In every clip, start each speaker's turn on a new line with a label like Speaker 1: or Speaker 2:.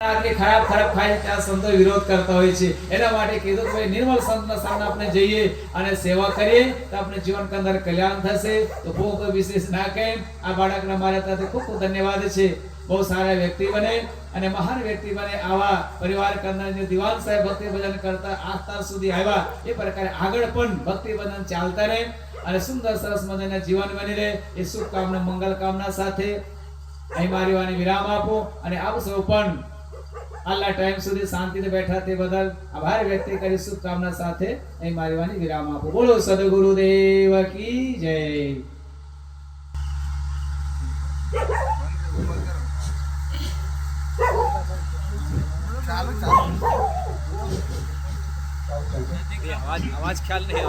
Speaker 1: આટલી ખરાબ ખાય ત્યાં સંતો વિરોધ કરતા હોય છે. એના માટે કીધું કે ભાઈ નિર્મળ સંતના સામે આપણે જઈએ અને સેવા કરીએ તો આપણે જીવન અંદર કલ્યાણ થશે. તો બહુ કોઈ વિશેષ ના કહે. આ બાળકના મારા તરફથી ખૂબ ખૂબ ધન્યવાદ છે. બહુ સારા વ્યક્તિ બને અને મહાન વ્યક્તિ બને. આવા પરિવાર કરનાર દિવાન સાહેબ ભક્તિ ભજન કરતા આસ્તા સુધી આવ્યા એ પ્રકારે આગળ પણ ભક્તિ ભજન ચાલતા રહે અને સુંદર સરસ મજાના જીવન બની રહે એ શુભકામના મંગલ કામના સાથે અહીં મારી વાણી વિરામ આપો અને આપ સૌ પણ આટલા ટાઈમ સુધી શાંતિથી બેઠા તે બદલ આભાર વ્યક્ત કરી શુભકામના સાથે અહીં મારી વાણી વિરામ આપો. બોલો સદગુરુદેવ કી જય. आवाज ख्याल नहीं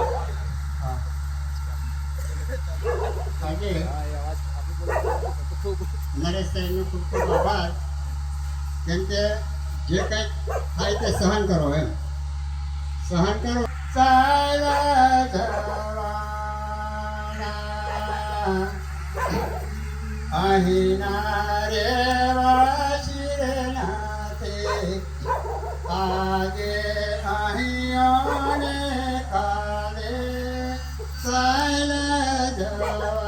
Speaker 2: आगे नरेश साहेबનો ખૂબ ખૂબ આભાર. કેમ કે જે કંઈ થાય તે સહન કરો એમ સહન કરો. સારા જવાના અહીંના રે વાશીરનાથે આજે અહીંયાને કાલે સારા જવાના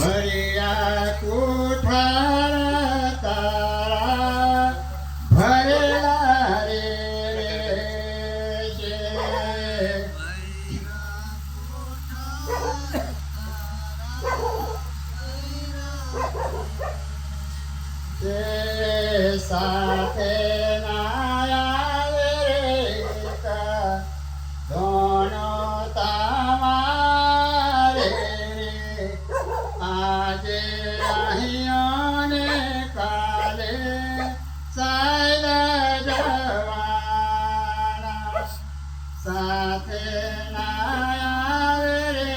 Speaker 2: ભર્યા કોઠારા તારા ભરેલા રે છે. તે સાથે ના આવે રે દોનો તમારે આજે અહીંયાને કાલે સાયલા જવાના સાથે ના આવે રે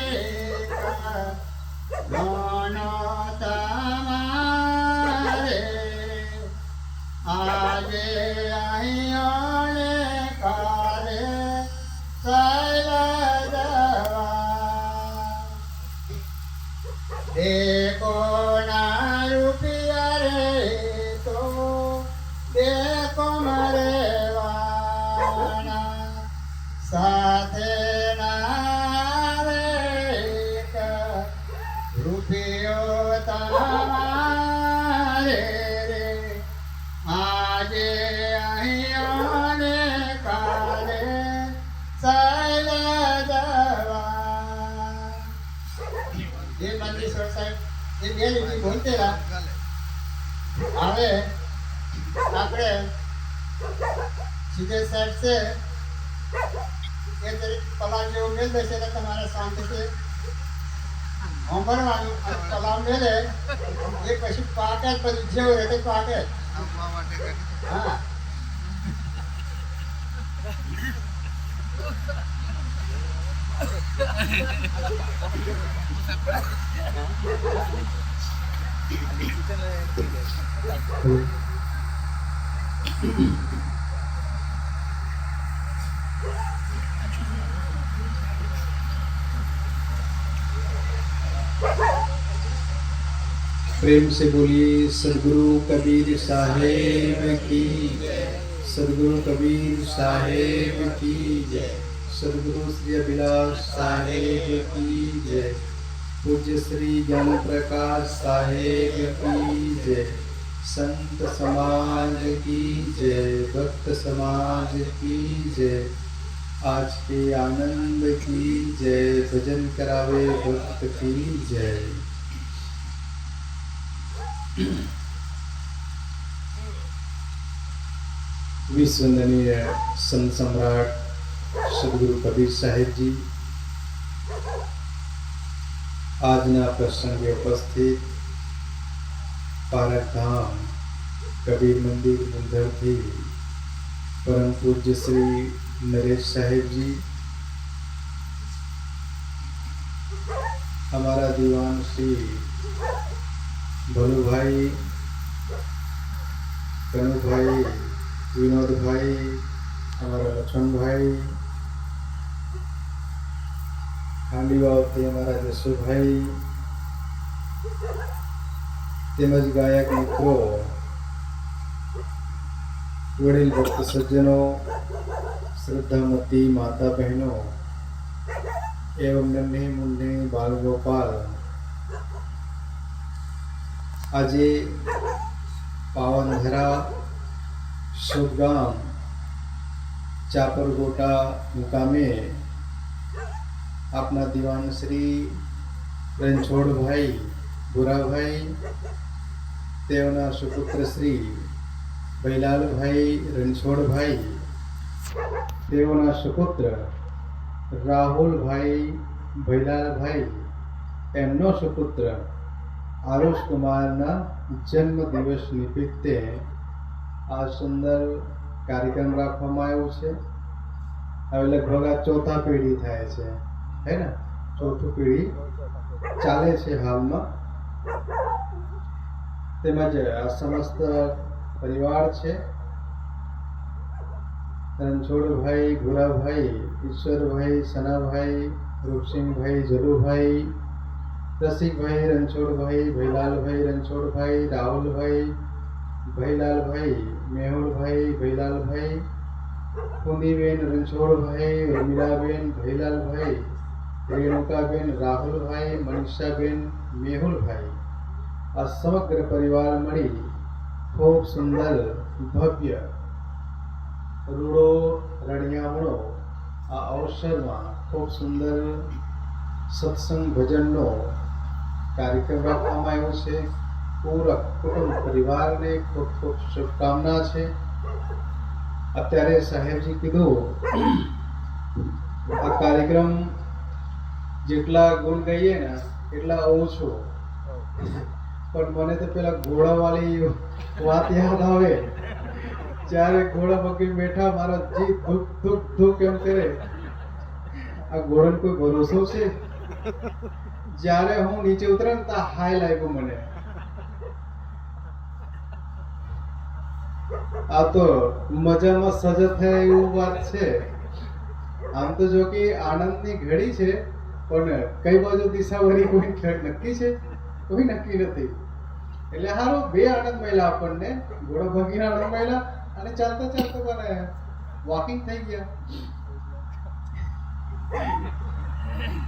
Speaker 2: દોનો તમારે આજે અહીંયાને કાલે સાયલા देखो ना रुपया रे तो देखो मरे वाना साथे ना रे रुपयो तारे रे આજે અહીંયાને કાલે સાયલા જવા. ये मंदिर साहब ये मेरी भी बोलते रहा आवे આપણે સીધે સાઈડ से ये तेरी पलाव जो मिल देશે તો તમારે શાંતિથી હોંભરવાનું પલાવ મેલે એ પછી પાકે જ બધું જેવું રહે તે પાકે હા.
Speaker 3: प्रेम से बोलिए सदगुरु कबीर साहेब की जय. सदगुरु कबीर साहेब की जय. सदगुरु श्री अभिलाष साहेब की जय. पूज्य श्री ज्ञान प्रकाश साहेब की जय. संत समाज की जय. भक्त समाज की जय. आज के आनंद की जय. भजन करावे भक्त की जय. विश्ववंदनीय संत सम्राट सदगुरु कबीर साहेब जी આજના પ્રસંગે ઉપસ્થિત પારકધામ કબીર મંદિર મુંદરથી પરમ પૂજ્ય શ્રી નરેશ સાહેબજી, हमारा दीवान श्री भलुभाई, कनुभाई, विनोद भाई, हमारा लक्ष्मण भाई, खांडीवाव थे हमारा जसू भाई, તેમજ ગાયક મિત્રો, વડીલ ભક્ત સજ્જનો, શ્રદ્ધામતી માતા બહેનો એवं નન્હે મુન્ને બાલ ગોપાલ, આજે પાવનધરા શુભ ગામ ચાપરગોટા મુકામે આપના દીવાન શ્રી રણછોડભાઈ ભુરાભાઈ, તેઓના સુપુત્ર શ્રી ભૈલાલભાઈ રણછોડભાઈ, તેઓના સુપુત્ર રાહુલભાઈ ભૈલાલભાઈ, એમનો સુપુત્ર આરુષ કુમારના જન્મ દિવસ નિમિત્તે આ સુંદર કાર્યક્રમ રાખવામાં આવ્યો છે. હવે લગભગ આ ચોથા પેઢી થાય છે, હે ને? ચોથું પેઢી ચાલે છે હાલમાં. તેમજ આ સમસ્ત પરિવાર છે, રણછોડભાઈ ભુરાભાઈ, ઈશ્વરભાઈ સનાભાઈ, રૂપસિંહભાઈ જલુભાઈ, રસિકભાઈ રણછોડભાઈ, ભૈલાલભાઈ રણછોડભાઈ, રાહુલભાઈ ભૈલાલભાઈ, મેહુલભાઈ ભૈલાલભાઈ, કુંદીબેન રણછોડભાઈ, ઉર્મિલાબેન ભૈલાલભાઈ, રેણુકાબેન રાહુલભાઈ, મનીષાબેન મેહુલભાઈ, આ સમગ્ર પરિવાર મળી ખૂબ સુંદર ભવ્ય રૂડો રણિયામણો આ અવસરમાં ખૂબ સુંદર સત્સંગ ભજનનો કાર્યક્રમ રાખવામાં આવ્યો છે. પૂરક કુટુંબ પરિવારને ખૂબ ખૂબ શુભકામના છે. અત્યારે સાહેબજી કીધું આ કાર્યક્રમ જેટલા ગુણ ગઈએ ને એટલા ઓછો, પણ મને તો પેલા ઘોડાવાળી વાત યાદ આવે. જ્યારે ઘોડા પકડી બેઠા મારો જીવ ધૂક ધૂક ધૂક એમ કરે. આ ઘોડાનો કોઈ ભરોસો છે? જ્યારે હું નીચે ઉતરે ને ત્યાં હાઈ લાગ્યું મને. આ તો મજામાં સજત થાય એવું વાત છે. આમ તો જો કે આનંદની ઘડી છે, પણ કઈ બાજુ દિશા વળી કોઈ નક્કી છે? કોઈ નક્કી નથી. એટલે હારો બે આનંદ મળ્યા આપણને, ઘોડો ભાગીને આનંદ મળ્યા અને ચાલતા ચાલતા મને વોકિંગ થઈ ગયા.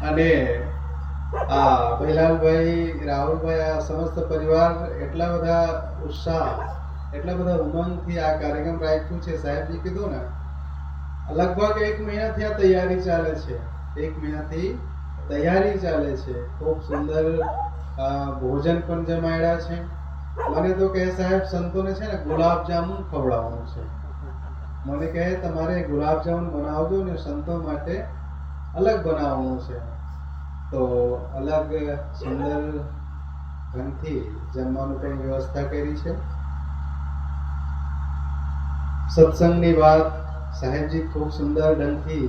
Speaker 3: અને આ ભૈલાલભાઈ રાહુલભાઈ આ સમસ્ત પરિવાર એટલા બધા ઉત્સાહ, એટલા બધા ઉમંગથી આ કાર્યક્રમ રાખ્યું છે. સાહેબજી કીધું ને, લગભગ 1 મહિનાથી આ તૈયારી ચાલે છે. 1 મહિનાથી તૈયારી ચાલે છે. ખૂબ સુંદર ભોજન પણ જમાડ્યા છે. મને તો કહે સાહેબ સંતોને છે ને ગુલાબ જામુન ખવડાવવાનું છે. મને કહે તમારે ગુલાબ જામુન બનાવજો ને સંતો માટે અલગ બનાવવાનું છે. તો અલગ સુંદર ઢંગથી જમવાનું પણ વ્યવસ્થા કરી છે. સત્સંગની વાત સાહેબજી ખૂબ સુંદર ઢંગથી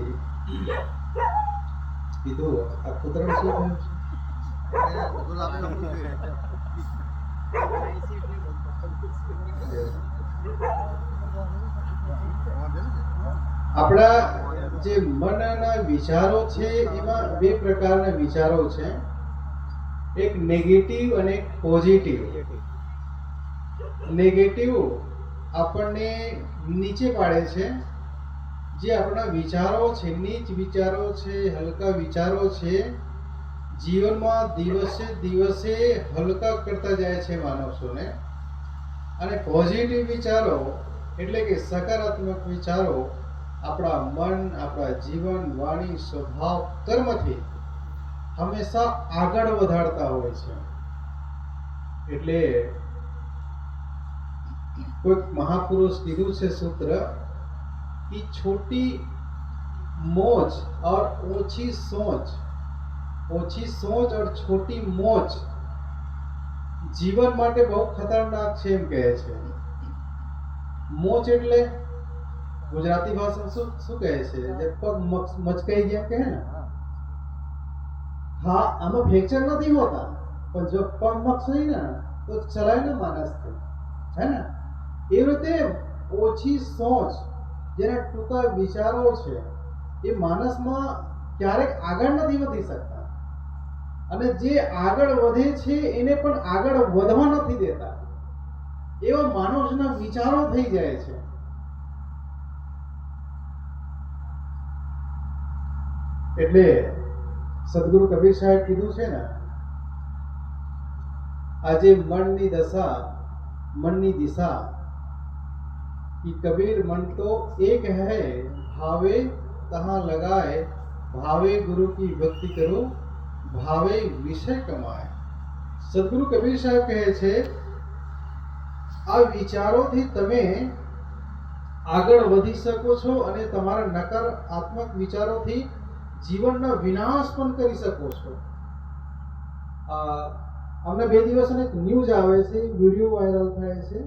Speaker 3: કીધું. આ કુતરણ શું કહ્યું છે? આપણા જે મનના વિચારો છે એમાં બે પ્રકારના વિચારો છે, એક નેગેટિવ અને એક પોઝિટિવ. નેગેટિવ આપણને નીચે પાડે છે. જે આપણા વિચારો છે, નીચ વિચારો છે, હલકા વિચારો છે, જીવનમાં દિવસે દિવસે હલકા કરતા જાય છે માણસોને. અને પોઝિટિવ વિચારો એટલે કે સકારાત્મક વિચારો આપણા મન, આપણા જીવન, વાણી, સ્વભાવ, કર્મથી હંમેશા આગળ વધારતા હોય છે. એટલે કોઈ મહાપુરુષ કીધું છે સૂત્ર कि छोटी मोज और ऊंची सोच और छोटी मोज જીવન માટે બહુ ખતરનાક છે એમ કહે છે. મોચ એટલે ગુજરાતી ભાષામાં શું કહે છે? જે પગ મચકાઈ ગયા કહે ને. હા, આમાં ફ્રેક્ચર નથી હોતા, પણ જો પગ મચકાઈ ને તો ચલાય ને માણસથી, હે ને? એ રીતે ઓછી સોચ, જેના ટૂંકા વિચારો છે, એ માણસમાં ક્યારેક આગળ નથી વધી શકતા.
Speaker 4: અને જે આગળ વધે છે એને પણ આગળ વધવા નથી દેતા. એવા માણસના વિચારો થઈ જાય છે. એટલે સદગુરુ કબીર સાહેબ કીધું છે ને, આજે મનની દશા મનની દિશા कि कबीर मन तो एक है, भावे तहाँ लगाए, भावे गुरु की भक्ति करो, भावे विषय कमाए. સદગુરુ કબીર સાહેબ કહે છે, આ વિચારોથી તમે આગળ વધી શકો છો અને તમારા નકારાત્મક વિચારોથી જીવનનો વિનાશ પણ કરી શકો છો. હમણાં 2 દિવસ એક ન્યૂઝ આવે છે, વિડીયો વાયરલ થાય છે,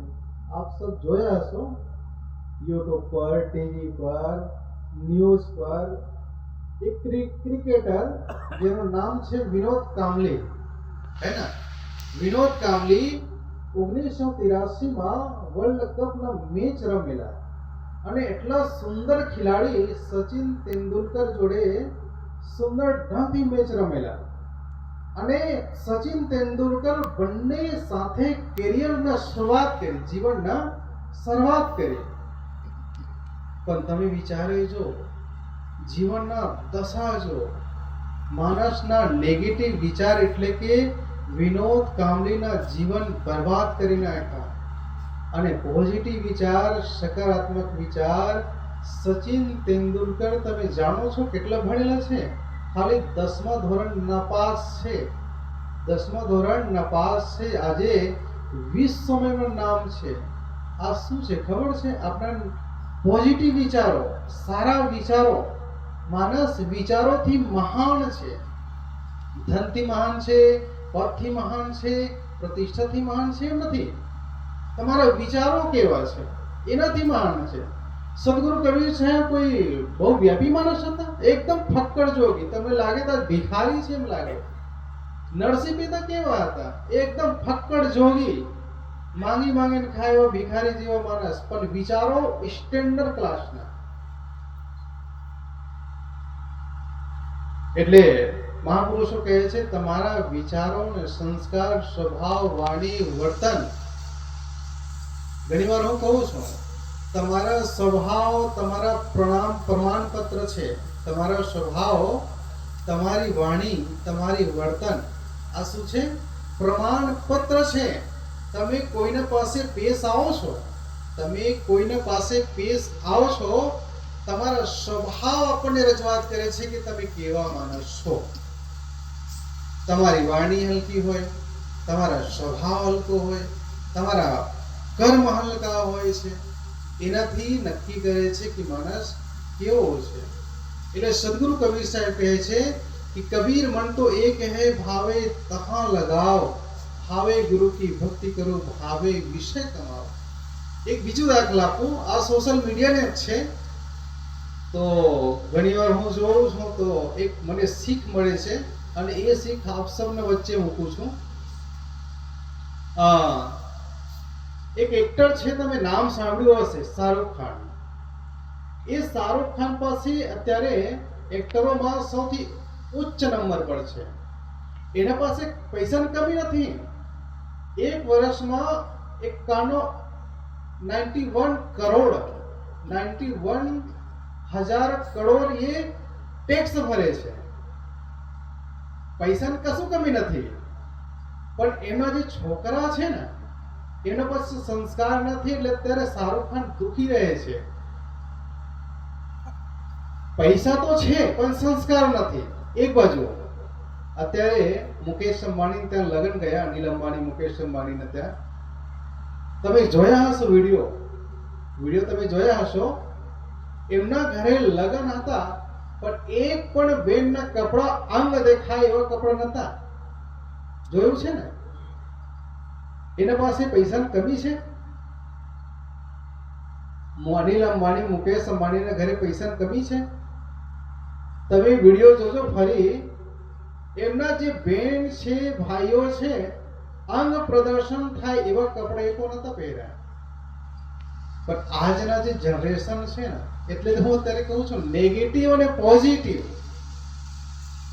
Speaker 4: આપ સબ જોયા હશો YouTube પર, ટીવી પર, ન્યૂઝ પર. એક ક્રિકેટર જેનું નામ છે વિનોદ કાંબલી, હે ને? વિનોદ કાંબલી 1983 માં વર્લ્ડ કપના મેચ રમેલા અને એટલા સુંદર ખેલાડી સચિન તેંડુલકર જોડે સુંદર ઢંગથી મેચ રમેલા અને સચિન તેંડુલકર બંને સાથે કેરિયરના શરૂઆત કરી, જીવનના શરૂઆત કરી. પણ તમે વિચારજો, જીવનના દશા જો, માણસના નેગેટિવ વિચાર એટલે કે વિનોદ કાંબલીના જીવન બરબાદ કરી નાખ્યા અને પોઝિટિવ વિચાર, સકારાત્મક વિચાર. સચિન તેંડુલકર તમે જાણો છો કેટલા ભણેલા છે? ખાલી 10મા ધોરણ નાપાસ છે. 10મા ધોરણ નાપાસ છે. આજે વિશ્વમાં નામ છે. આ શું છે ખબર છે? આપણા પોઝિટિવ વિચારો, સારા વિચારો. માણસ વિચારોથી મહાન છે. ધનથી મહાન છે, પદથી મહાન છે, પ્રતિષ્ઠાથી મહાન છે એમ નથી. તમારા વિચારો કેવા છે એનાથી મહાન છે. સદગુરુ કબીર સાહેબ કોઈ બહુ વ્યાપી માણસ હતા? એકદમ ફક્કડ જોગી. તમને લાગે તો ભિખારી છે એમ લાગે. નરસિંહ મહેતા કેવા હતા? એકદમ ફક્કડ જોગી, માંગી માંગીને ખાય એવા ભિખારી જેવા માણસ, પણ વિચારો સ્ટેન્ડર્ડ ક્લાસના. એટલે મહાપુરુષો કહે છે, તમારા વિચારો ને સંસ્કાર, સ્વભાવ, વાણી, વર્તન. ઘણીવાર હું કહું છું, તમારા સ્વભાવ તમારા પ્રમાણપત્ર છે. તમારા સ્વભાવ, તમારી વાણી, તમારી વર્તન આ શું છે? પ્રમાણપત્ર છે. તમે કોઈના પાસે પેશ આવો છો, તમારા સ્વભાવ આપણને રજૂઆત કરે છે કે તમે કેવા માણસ છો. તમારી વાણી હલકી હોય, તમારા સ્વભાવ હલકો હોય, તમારા કર્મ હલકા હોય છે, એનાથી નક્કી કરે છે કે માણસ કેવો છે. એટલે સદગુરુ કબીર સાહેબ કહે છે कि कबीर मन तो एक है, भावे तहाँ लगाओ, भावे गुरु की भक्ति करो, भावे विषय कमाओ. એક બીજું દાખલા આપું. આ સોશિયલ મીડિયાને જ છે. તો ઘણીવાર હું જોઉં છું તો એક મને શીખ મળે છે અને એ શીખ આપ સૌને વચ્ચે મૂકું છું. એક એક્ટર છે, તમે નામ સાંભળ્યું હશે, શાહરુખ ખાન. એ શાહરુખ ખાન પાસે અત્યારે એક્ટરોમાં સૌથી ઉચ્ચ નંબર પર છે. એના પાસે પૈસાની કમી નથી. એક વર્ષમાં 91,000 કરોડ એ ટેક્સ ભરે છે. પૈસાની કશું કમી નથી. પણ એના જે છોકરા છે ને, એના પાસે સંસ્કાર નથી. એટલે અત્યારે શાહરુખ ખાન દુખી રહે છે. પૈસા તો છે પણ સંસ્કાર નથી. એક બાજુ અત્યારે મુકેશ અંબાણી ત્યાં લગ્ન ગયા, અનિલ અંબાણી, મુકેશ અંબાણી ત્યાં. તમે જોયા હશો વિડીયો તમે જોયા હશો. એમના ઘરે લગ્ન હતા પણ એક પણ બેનના કપડા અંગ દેખાય એવા કપડા નતા. જોયું છે ને? એના પાસે પૈસાની કમી છે. અનિલ અંબાણી, મુકેશ અંબાણીના ઘરે પૈસાની કમી છે. તમે વિડીયો જોજો ફરી. એમના જે બેન છે, ભાઈઓ છે, અંગ પ્રદર્શન થાય એવા કપડા એકો નતા પહેર્યા. પણ આજના જે જનરેશન છે ને, એટલે હું અત્યારે કહું છું નેગેટિવ અને પોઝિટિવ.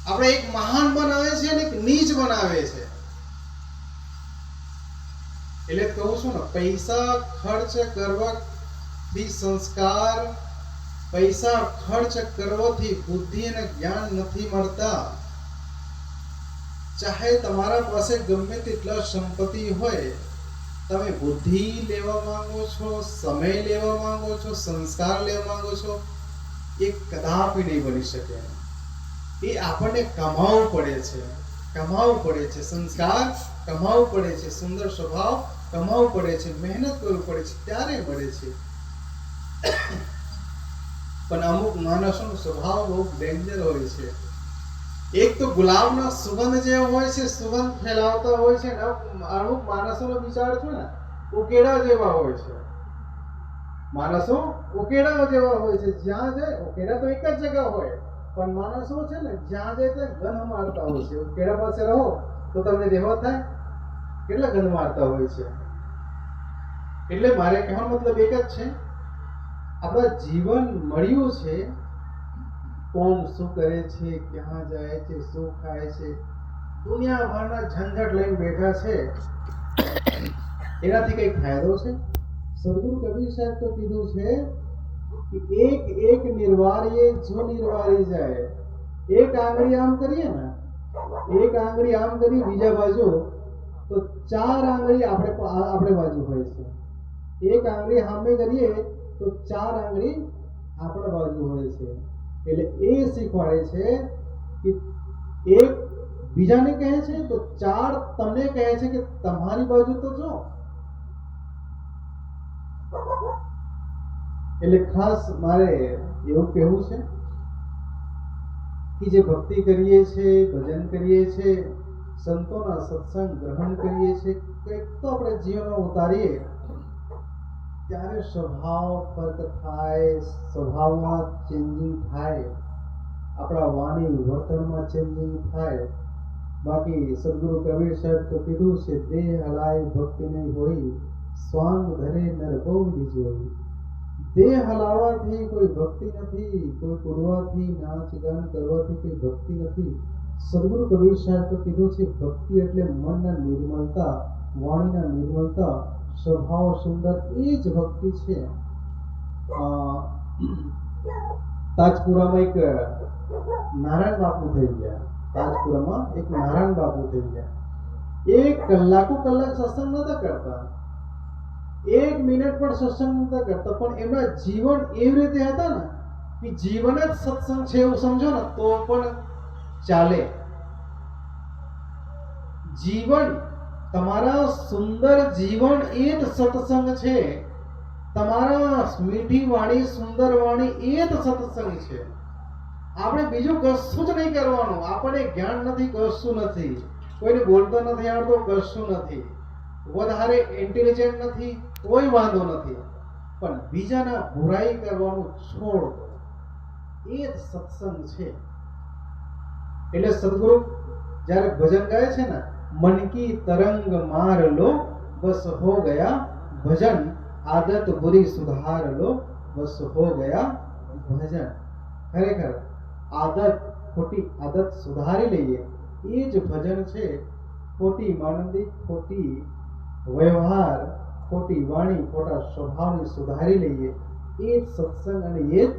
Speaker 4: આપણે એક મહાન બનાવે છે અને એક નીચ બનાવે છે. એટલે કહું છું ને, પૈસા ખર્ચ કરવાથી સંસ્કાર, પૈસા ખર્ચ કરવાથી બુદ્ધિ અને જ્ઞાન નથી મળતા. ચાહે તમારા પાસે ગમે તેટલા સંપત્તિ હોય, તમે બુદ્ધિ લેવા માંગો છો, સમય લેવા માંગો છો, સંસ્કાર લેવા માંગો છો, એ કદાપી નહીં બની શકે. એ આપણને કમાવવું પડે છે, કમાવવું પડે છે. સંસ્કાર કમાવવું પડે છે, સુંદર સ્વભાવ કમાવવું પડે છે, મહેનત કરવું પડે છે, ત્યારે મળે છે. પણ અમુક માણસોનો સ્વભાવ બહુ ડેન્જર હોય છે. એક તો ગુલાબનો સુગંધ જે હોય છે, સુગંધ ફેલાવતા હોય છે. અમુક માણસોનો વિચાર છે ને, ઉકેડા જેવા હોય છે. માણસો ઉકેડા જેવા હોય છે. જ્યાં જાય, ઉકેડા તો એક જ જગ્યા હોય, પણ માણસો છે ને, જ્યાં જાય ત્યાં ગંધ મારતા હોય છે. ઉકેડા પાસે રહો તો તમને રહેવા થાય, કેટલા ગંધ મારતા હોય છે. એટલે મારે કહેવાનો મતલબ એક જ છે, આપણા જીવન મળ્યું છે, કોણ શું કરે છે, ક્યાં જાય છે, શું ખાય છે, દુનિયાભરના ઝંઝટ લઈને બેઠા છે, એનાથી કઈ ફાયદો છે? સદગુરુ કબીર સાહેબ તો કીધું છે કે એક એક નિર્વારીએ જો નિર્વારી જાય. એક આંગળી આમ કરીએ ને, એક આંગળી આમ કરી બીજા બાજુ, તો 4 આંગળી આપણે બાજુ હોય છે. એક આંગળી સામે કરીએ તો 4 આંગળી આપણા બાજુ હોય છે. એટલે એ શીખવાડે છે કે એક બીજાને કહે છે તો 4 તમને કહે છે કે તમારી બાજુ તો જો. એટલે ખાસ મારે એવું કહેવું છે કે જે ભક્તિ કરીએ છીએ, ભજન કરીએ છીએ, સંતોના સત્સંગ ગ્રહણ કરીએ છીએ, કંઈક તો આપણે જીવનમાં ઉતારીએ, ત્યારે સ્વભાવ ફર્ક થાય, સ્વભાવમાં ચેન્જિંગ થાય, આપણા વાણી વર્તનમાં ચેન્જિંગ થાય. બાકી સદગુરુ કબીર સાહેબ તો કીધું છે, દેહ હલાય ભક્તિ નહીં હોય, સ્વાંગ ધરે નર બહુ વિધિ જોઈ. દેહ હલાવવાથી કોઈ ભક્તિ નથી, કોઈ પૂરવાથી નાચ ગાન કરવાથી કોઈ ભક્તિ નથી. સદગુરુ કબીર સાહેબ તો કીધું છે, ભક્તિ એટલે મનના નિર્મળતા, વાણીના નિર્મળતા, સ્વભાવ સુંદર, એ જ ભક્તિ છે. તાજપુરામાં એક નારાયણ બાપુ થઈ ગયા. તાજપુરામાં એક નારાયણ બાપુ થઈ ગયા. એક કલાક સત્સંગ નતા કરતા, 1 મિનિટ પણ સત્સંગ નતા કરતા, પણ એમના જીવન એવી રીતે હતા ને કે જીવન જ સત્સંગ છે એવું સમજો ને તો પણ ચાલે. જીવન, તમારા સુંદર જીવન એ જ સત્સંગ છે. તમારા મીઠી વાણી, સુંદર વાણી એ જ સત્સંગ છે. આપણે બીજું કશું જ નહીં કરવાનું. આપણને જ્ઞાન નથી, કશું નથી, કોઈને બોલતા નથી આવડતું, કશું નથી, વધારે ઇન્ટેલિજન્ટ નથી, કોઈ વાંધો નથી, પણ બીજાના બુરાઈ કરવાનું છોડ દો. એ જ સત્સંગ છે. એટલે સદગુરુ જ્યારે ભજન ગાય છે ને, મન કી તરંગ માર લો બસ હો ગયા ભજન, આદત બુરી સુધાર લો બસ હો ગયા ભજન. ખરેખર ખોટી આદત સુધારી લઈએ, એ જ ભજન છે. ખોટી માનંદી, ખોટી વ્યવહાર, ખોટી વાણી, ખોટા સ્વભાવને સુધારી લઈએ, એ જ સત્સંગ અને એ જ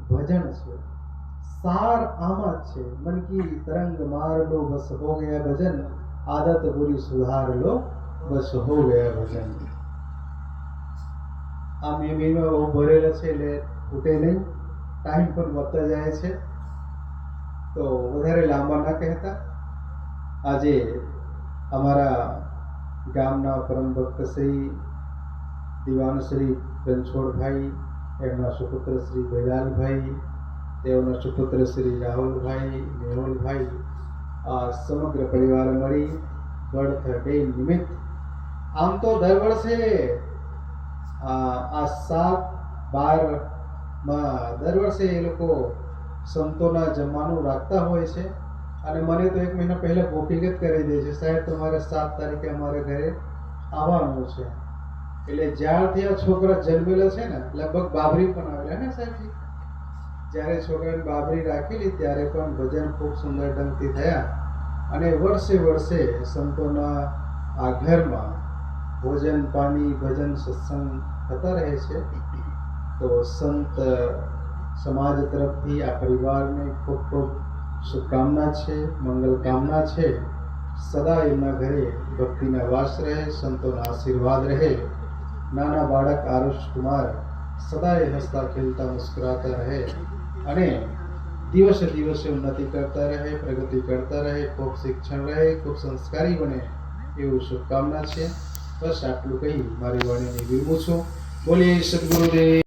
Speaker 4: ભજન છે. સાર આમાં જ છે, મન કી તરંગ માર લો બસ હો ગયા ભજન, આદત બુરી સુધાર લો બસ હો ગયા ભજન. આ મેં બહુ ભરેલા છે એટલે તૂટે નહીં. ટાઈમ પણ વધતા જાય છે, તો વધારે લાંબા ના કહેતા, આજે અમારા ગામના પરમ ભક્ત શ્રી દિવાન શ્રી રણછોડભાઈ, એમના સુપુત્ર શ્રી ભૈલાલભાઈ, તેઓના સુપુત્ર શ્રી રાહુલભાઈ, મેહુલભાઈ, આ સમગ્ર પરિવાર મળી બર્થડે નિમિત્ત, આમ તો દર વર્ષે આ 7/12 દર વર્ષે એ લોકો સંતોના જમવાનું રાખતા હોય છે, અને મને તો 1 મહિના પહેલા બુકિંગ જ કરી દે છે, સાહેબ તમારે 7 તારીખે અમારા ઘરે આવવાનું છે. એટલે જ્યારથી આ છોકરા જન્મેલા છે ને, લગભગ બાબરી પણ આવેલા ને સાહેબજી, જ્યારે છોકરાને બાબરી રાખેલી ત્યારે પણ ભજન ખૂબ સુંદર ઢંગથી થયા અને વર્ષે વર્ષે સંતોના આ ઘરમાં ભોજન પાણી ભજન સત્સંગ થતા રહે છે. તો સંત સમાજ તરફથી આ પરિવારને ખૂબ ખૂબ શુભકામના છે, મંગલ કામના છે. સદા એમના ઘરે ભક્તિના વાસ રહે, સંતોના આશીર્વાદ રહે. નાના બાળક આરુષ કુમાર સદાય હસતા ખેલતા મુસ્કરાતા રહે અને દિવસે દિવસે ઉન્નતિ કરતા રહે, પ્રગતિ કરતા રહે, ખૂબ શિક્ષણ રહે, ખૂબ સંસ્કારી બને એવું શુભકામના છે. બસ આટલું કહી મારી વાણીને વિરમું છું. બોલીએ સદગુરુદેવ.